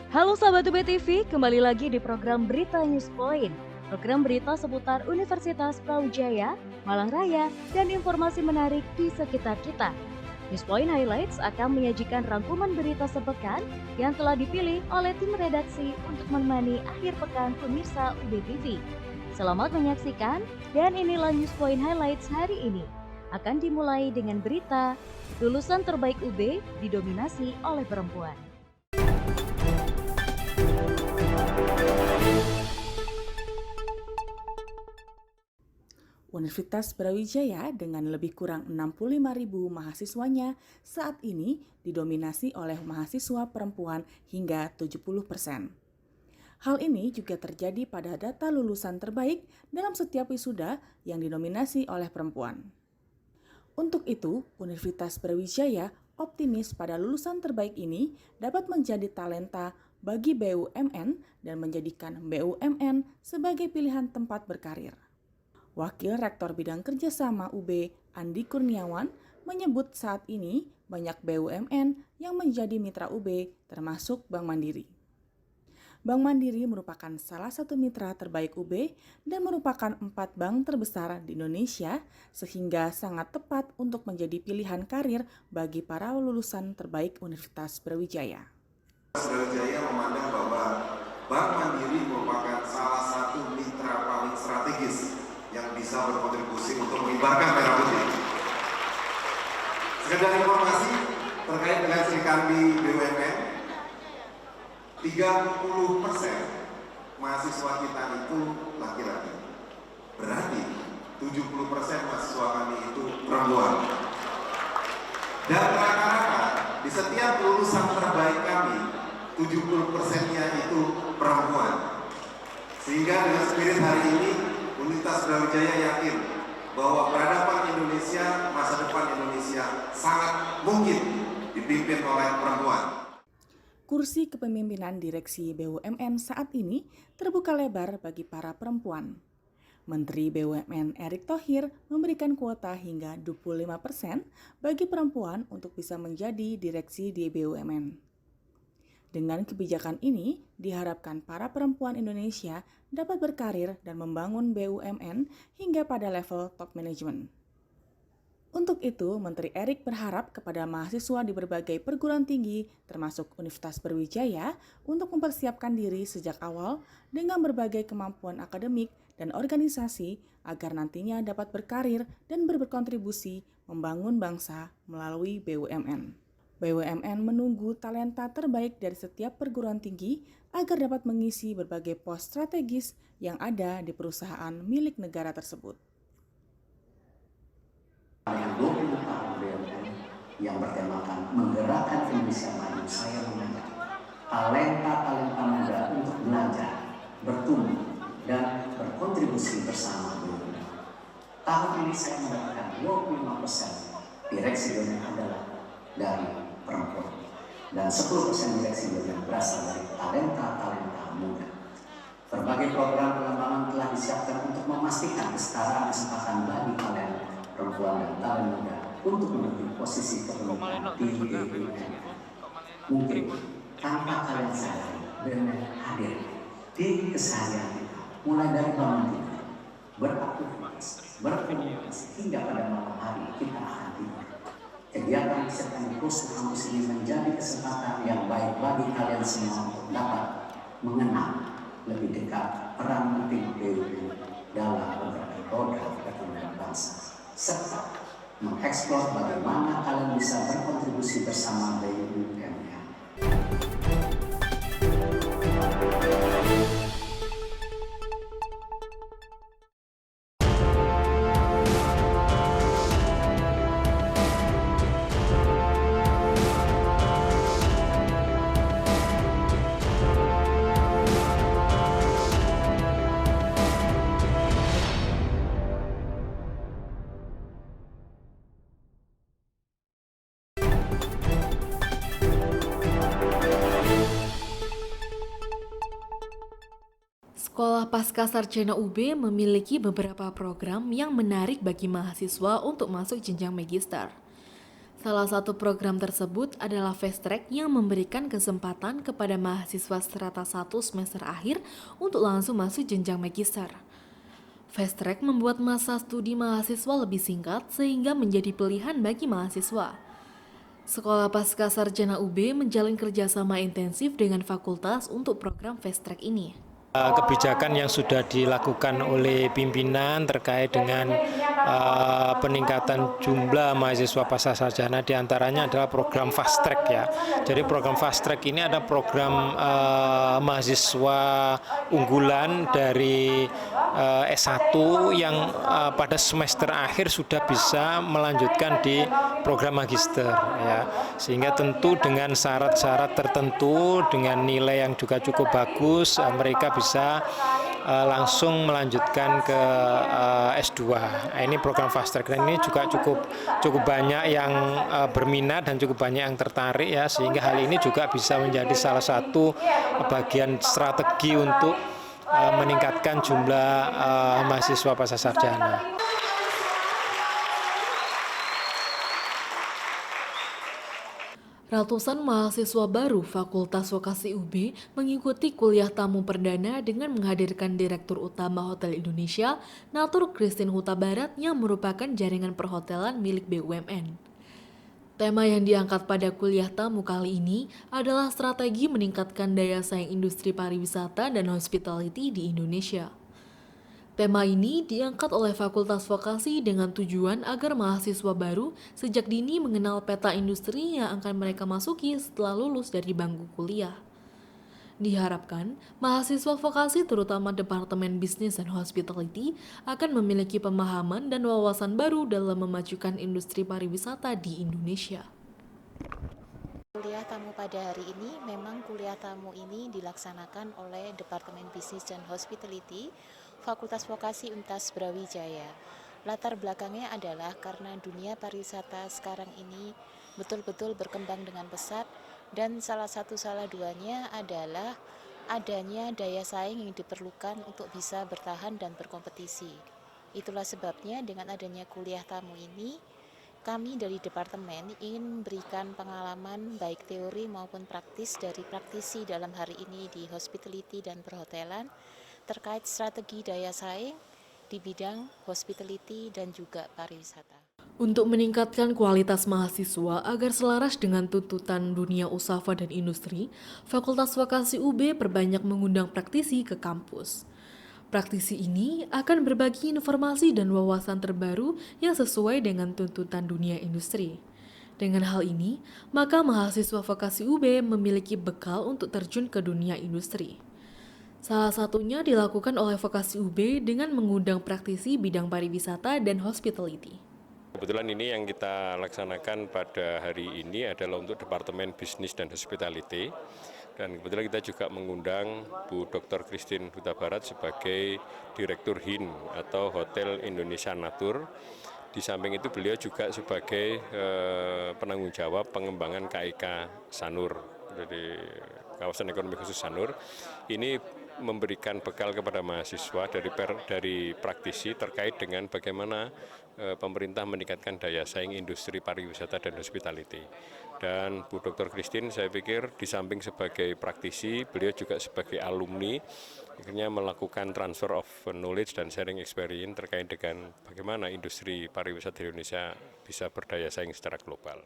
Halo sahabat UB TV, kembali lagi di program Berita News Point. Program berita seputar Universitas Brawijaya, Malang Raya, dan informasi menarik di sekitar kita. News Point Highlights akan menyajikan rangkuman berita sepekan yang telah dipilih oleh tim redaksi untuk menemani akhir pekan pemirsa UB TV. Selamat menyaksikan, dan inilah News Point Highlights hari ini. Akan dimulai dengan berita, lulusan terbaik UB didominasi oleh perempuan. Universitas Brawijaya dengan lebih kurang 65.000 mahasiswanya saat ini didominasi oleh mahasiswa perempuan hingga 70%. Hal ini juga terjadi pada data lulusan terbaik dalam setiap wisuda yang didominasi oleh perempuan. Untuk itu, Universitas Brawijaya optimis pada lulusan terbaik ini dapat menjadi talenta bagi BUMN dan menjadikan BUMN sebagai pilihan tempat berkarir. Wakil Rektor Bidang Kerjasama UB, Andi Kurniawan, menyebut saat ini banyak BUMN yang menjadi mitra UB, termasuk Bank Mandiri. Bank Mandiri merupakan salah satu mitra terbaik UB dan merupakan 4 bank terbesar di Indonesia, sehingga sangat tepat untuk menjadi pilihan karir bagi para lulusan terbaik Universitas Brawijaya. Brawijaya memandang bahwa Bank Mandiri merupakan salah satu mitra paling strategis yang bisa berkontribusi untuk mengibarkan merah putih. Sekedar informasi terkait dengan Serikandi BUMN, 30% mahasiswa kita itu laki-laki. Berarti 70% mahasiswa kami itu perempuan. Dan rata-rata di setiap lulusan terbaik kami, 70%-nya itu perempuan. Sehingga dengan spirit hari ini, Universitas Brawijaya yakin bahwa peradaban Indonesia, masa depan Indonesia sangat mungkin dipimpin oleh perempuan. Kursi kepemimpinan direksi BUMN saat ini terbuka lebar bagi para perempuan. Menteri BUMN Erick Thohir memberikan kuota hingga 25% bagi perempuan untuk bisa menjadi direksi di BUMN. Dengan kebijakan ini, diharapkan para perempuan Indonesia dapat berkarir dan membangun BUMN hingga pada level top management. Untuk itu, Menteri Erick berharap kepada mahasiswa di berbagai perguruan tinggi, termasuk Universitas Brawijaya, untuk mempersiapkan diri sejak awal dengan berbagai kemampuan akademik dan organisasi agar nantinya dapat berkarir dan berkontribusi membangun bangsa melalui BUMN. BUMN menunggu talenta terbaik dari setiap perguruan tinggi agar dapat mengisi berbagai pos strategis yang ada di perusahaan milik negara tersebut. Yang 25 tahun BUMN yang bertemakan menggerakkan Indonesia maju, saya mengajak talenta-talenta muda untuk belajar, bertumbuh, dan berkontribusi bersama BUMN. Tahun ini saya mendapatkan 25% direksi BUMN adalah dari perempuan dan 10% direksi BUMN berasal dari talenta-talenta muda. Berbagai program pengembangan telah disiapkan untuk memastikan kesetaraan kesempatan bagi talenta perempuan dan talenta muda untuk menuju posisi kepemimpinan di BUMN. Mungkin tanpa kalian sadari, BUMN hadir di keseharian kita, mulai dari bangun tidur, beraktivitas, berkomunikasi, hingga pada malam hari kita akan tidur. Kegiatan disertai kursus kampus ini menjadi kesempatan yang baik bagi kalian semua untuk dapat mengenal lebih dekat peran penting BUMN dalam berbagai roda perekonomian bangsa, serta mengeksplor bagaimana kalian bisa berkontribusi bersama BUMN. Sekolah Pascasarjana UB memiliki beberapa program yang menarik bagi mahasiswa untuk masuk jenjang magister. Salah satu program tersebut adalah Fast Track yang memberikan kesempatan kepada mahasiswa strata 1 semester akhir untuk langsung masuk jenjang magister. Fast Track membuat masa studi mahasiswa lebih singkat sehingga menjadi pilihan bagi mahasiswa. Sekolah Pasca Sarjana UB menjalin kerjasama intensif dengan fakultas untuk program Fast Track ini. Kebijakan yang sudah dilakukan oleh pimpinan terkait dengan peningkatan jumlah mahasiswa pasca sarjana diantaranya adalah program Fast Track ya. Jadi program Fast Track ini ada program mahasiswa unggulan dari S1 yang pada semester akhir sudah bisa melanjutkan di program magister ya. Sehingga tentu dengan syarat-syarat tertentu dengan nilai yang juga cukup bagus mereka bisa langsung melanjutkan ke S2. Nah, ini program Fast Track dan ini juga cukup banyak yang berminat dan cukup banyak yang tertarik ya, sehingga hal ini juga bisa menjadi salah satu bagian strategi untuk meningkatkan jumlah mahasiswa pasca sarjana. Ratusan mahasiswa baru Fakultas Vokasi UB mengikuti kuliah tamu perdana dengan menghadirkan Direktur Utama Hotel Indonesia, Natur Christine Huta Barat yang merupakan jaringan perhotelan milik BUMN. Tema yang diangkat pada kuliah tamu kali ini adalah strategi meningkatkan daya saing industri pariwisata dan hospitality di Indonesia. Tema ini diangkat oleh Fakultas Vokasi dengan tujuan agar mahasiswa baru sejak dini mengenal peta industri yang akan mereka masuki setelah lulus dari bangku kuliah. Diharapkan, mahasiswa vokasi terutama Departemen Bisnis dan Hospitality akan memiliki pemahaman dan wawasan baru dalam memajukan industri pariwisata di Indonesia. Kuliah tamu pada hari ini, memang kuliah tamu ini dilaksanakan oleh Departemen Bisnis dan Hospitality Fakultas Vokasi Untas Brawijaya. Latar belakangnya adalah karena dunia pariwisata sekarang ini betul-betul berkembang dengan pesat dan salah duanya adalah adanya daya saing yang diperlukan untuk bisa bertahan dan berkompetisi. Itulah sebabnya dengan adanya kuliah tamu ini, kami dari Departemen ingin memberikan pengalaman baik teori maupun praktis dari praktisi dalam hari ini di hospitality dan perhotelan terkait strategi daya saing di bidang hospitality dan juga pariwisata. Untuk meningkatkan kualitas mahasiswa agar selaras dengan tuntutan dunia usaha dan industri, Fakultas Vokasi UB perbanyak mengundang praktisi ke kampus. Praktisi ini akan berbagi informasi dan wawasan terbaru yang sesuai dengan tuntutan dunia industri. Dengan hal ini, maka mahasiswa Vokasi UB memiliki bekal untuk terjun ke dunia industri. Salah satunya dilakukan oleh Vokasi UB dengan mengundang praktisi bidang pariwisata dan hospitality. Kebetulan ini yang kita laksanakan pada hari ini adalah untuk Departemen Bisnis dan Hospitality. Dan kebetulan kita juga mengundang Bu Dr. Christine Huta Barat sebagai Direktur HIN atau Hotel Indonesia Natur. Di samping itu beliau juga sebagai penanggung jawab pengembangan KIK Sanur dari kawasan ekonomi khusus Sanur. Ini memberikan bekal kepada mahasiswa dari praktisi terkait dengan bagaimana pemerintah meningkatkan daya saing industri pariwisata dan hospitality. Dan Bu Dr. Christine saya pikir di samping sebagai praktisi, beliau juga sebagai alumni akhirnya melakukan transfer of knowledge dan sharing experience terkait dengan bagaimana industri pariwisata di Indonesia bisa berdaya saing secara global.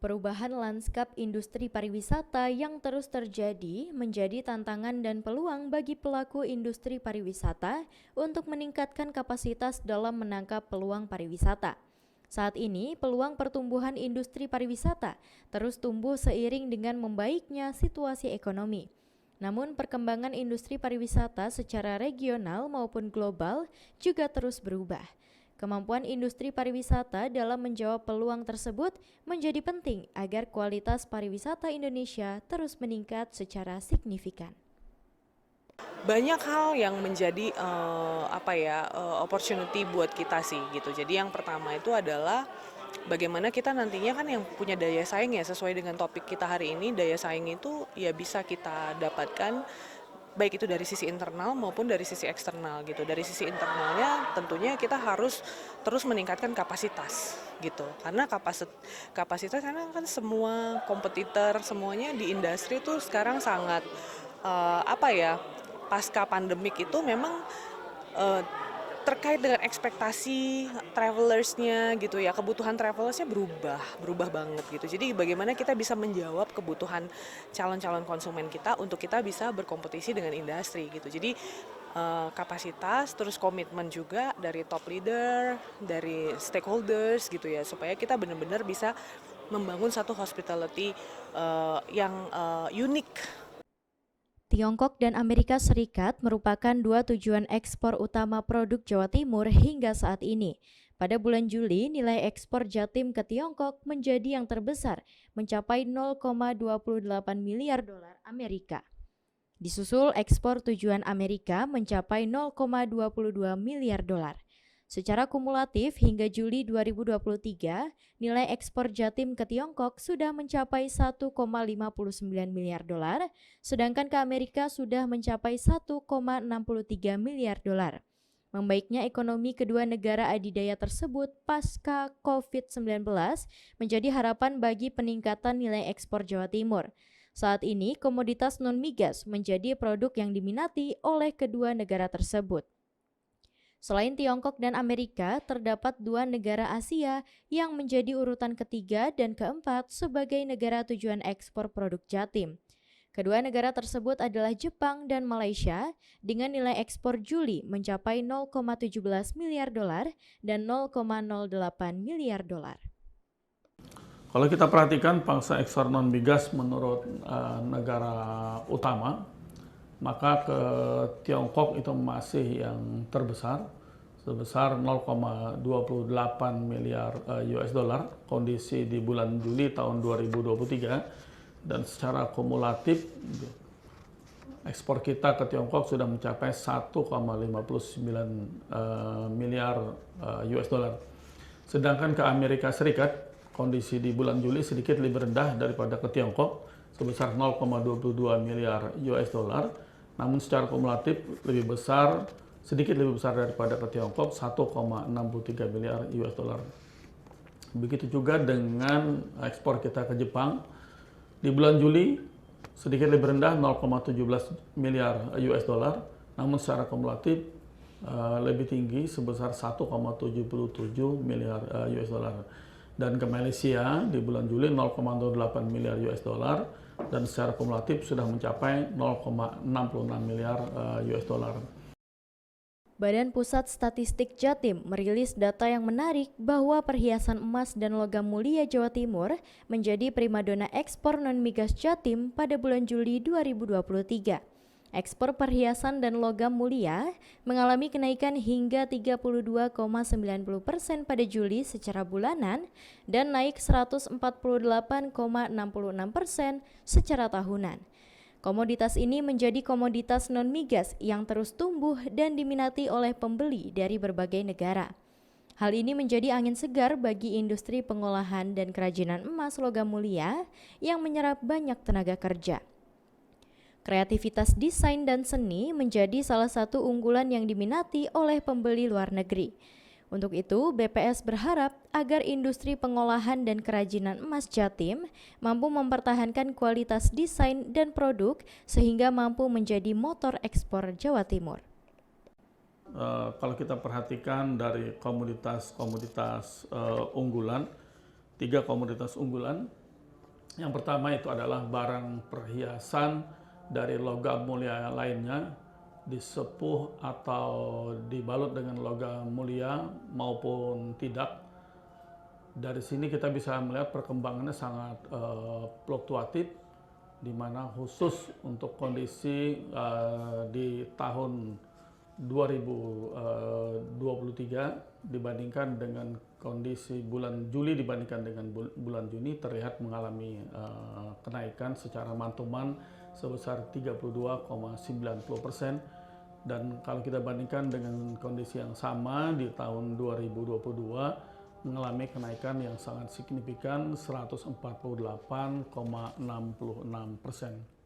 Perubahan lanskap industri pariwisata yang terus terjadi menjadi tantangan dan peluang bagi pelaku industri pariwisata untuk meningkatkan kapasitas dalam menangkap peluang pariwisata. Saat ini, peluang pertumbuhan industri pariwisata terus tumbuh seiring dengan membaiknya situasi ekonomi. Namun perkembangan industri pariwisata secara regional maupun global juga terus berubah. Kemampuan industri pariwisata dalam menjawab peluang tersebut menjadi penting agar kualitas pariwisata Indonesia terus meningkat secara signifikan. Banyak hal yang menjadi opportunity buat kita sih gitu. Jadi yang pertama itu adalah bagaimana kita nantinya kan yang punya daya saing ya, sesuai dengan topik kita hari ini, daya saing itu ya bisa kita dapatkan baik itu dari sisi internal maupun dari sisi eksternal gitu. Dari sisi internalnya tentunya kita harus terus meningkatkan kapasitas gitu. Karena kapasitas karena kan semua kompetitor semuanya di industri itu sekarang sangat pasca pandemik itu memang terkait dengan ekspektasi travelersnya gitu ya, kebutuhan travelersnya berubah banget gitu. Jadi bagaimana kita bisa menjawab kebutuhan calon-calon konsumen kita untuk kita bisa berkompetisi dengan industri gitu. Jadi kapasitas terus komitmen juga dari top leader, dari stakeholders gitu ya, supaya kita benar-benar bisa membangun satu hospitality yang unik. Tiongkok dan Amerika Serikat merupakan dua tujuan ekspor utama produk Jawa Timur hingga saat ini. Pada bulan Juli, nilai ekspor Jatim ke Tiongkok menjadi yang terbesar, mencapai 0,28 miliar dolar Amerika. Disusul ekspor tujuan Amerika mencapai 0,22 miliar dolar. Secara kumulatif hingga Juli 2023, nilai ekspor Jatim ke Tiongkok sudah mencapai 1,59 miliar dolar, sedangkan ke Amerika sudah mencapai 1,63 miliar dolar. Membaiknya ekonomi kedua negara adidaya tersebut pasca COVID-19 menjadi harapan bagi peningkatan nilai ekspor Jawa Timur. Saat ini, komoditas non-migas menjadi produk yang diminati oleh kedua negara tersebut. Selain Tiongkok dan Amerika, terdapat dua negara Asia yang menjadi urutan ketiga dan keempat sebagai negara tujuan ekspor produk Jatim. Kedua negara tersebut adalah Jepang dan Malaysia dengan nilai ekspor Juli mencapai 0,17 miliar dolar dan 0,08 miliar dolar. Kalau kita perhatikan pangsa ekspor non-migas menurut negara utama, maka ke Tiongkok itu masih yang terbesar sebesar 0,28 miliar US dollar kondisi di bulan Juli tahun 2023, dan secara kumulatif ekspor kita ke Tiongkok sudah mencapai 1,59 miliar US dollar. Sedangkan ke Amerika Serikat kondisi di bulan Juli sedikit lebih rendah daripada ke Tiongkok sebesar 0,22 miliar US dollar. Namun secara kumulatif sedikit lebih besar daripada ke Tiongkok, 1,63 miliar US dollar. Begitu juga dengan ekspor kita ke Jepang. Di bulan Juli sedikit lebih rendah 0,17 miliar US dollar, namun secara kumulatif lebih tinggi sebesar 1,77 miliar US dollar. Dan ke Malaysia di bulan Juli 0,08 miliar US dollar, dan secara kumulatif sudah mencapai 0,66 miliar US dollar. Badan Pusat Statistik Jatim merilis data yang menarik bahwa perhiasan emas dan logam mulia Jawa Timur menjadi primadona ekspor non-migas Jatim pada bulan Juli 2023. Ekspor perhiasan dan logam mulia mengalami kenaikan hingga 32,90% pada Juli secara bulanan dan naik 148,66% secara tahunan. Komoditas ini menjadi komoditas non-migas yang terus tumbuh dan diminati oleh pembeli dari berbagai negara. Hal ini menjadi angin segar bagi industri pengolahan dan kerajinan emas logam mulia yang menyerap banyak tenaga kerja. Kreativitas desain dan seni menjadi salah satu unggulan yang diminati oleh pembeli luar negeri. Untuk itu, BPS berharap agar industri pengolahan dan kerajinan emas Jatim mampu mempertahankan kualitas desain dan produk sehingga mampu menjadi motor ekspor Jawa Timur. Kalau kita perhatikan dari komoditas unggulan, 3 komoditas unggulan. Yang pertama itu adalah barang perhiasan dari logam mulia lainnya, disepuh atau dibalut dengan logam mulia maupun tidak. Dari sini kita bisa melihat perkembangannya sangat fluktuatif, di mana khusus untuk kondisi di tahun 2023 dibandingkan dengan kondisi bulan Juli dibandingkan dengan bulan Juni terlihat mengalami kenaikan secara mantuman sebesar 32,90%, dan kalau kita bandingkan dengan kondisi yang sama di tahun 2022 mengalami kenaikan yang sangat signifikan 148,66%.